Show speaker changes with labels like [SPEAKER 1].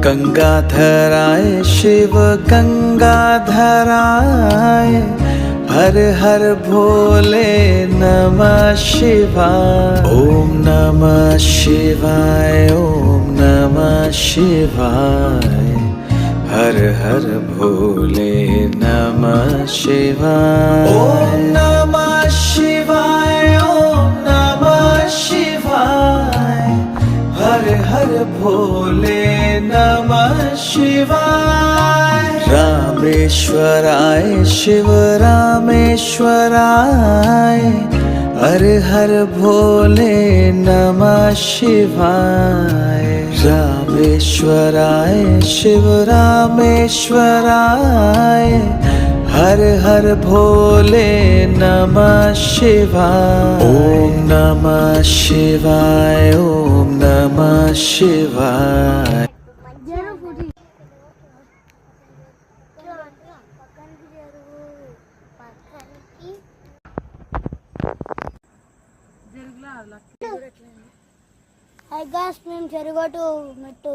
[SPEAKER 1] गंगाधराय शिव गंगाधराय, हर हर भोले नमः शिवाय। ओम नमः शिवाय, ओम नमः शिवाय, हर हर भोले नमः शिवाय। ओम नमः शिवाय, ओम नमः शिवाय, हर हर भोले नमः शिवाय। रामेश्वराय शिव रामेश्वराय, हर हर भोले नमः शिवाय। रामेश्वराय शिव रामेश्वराय, हर हर भोले नमः शिवाय। ओम नमः शिवाय, ओम नमः शिवाय।
[SPEAKER 2] Hi guys, మేము చెరుగట్టు మెట్టు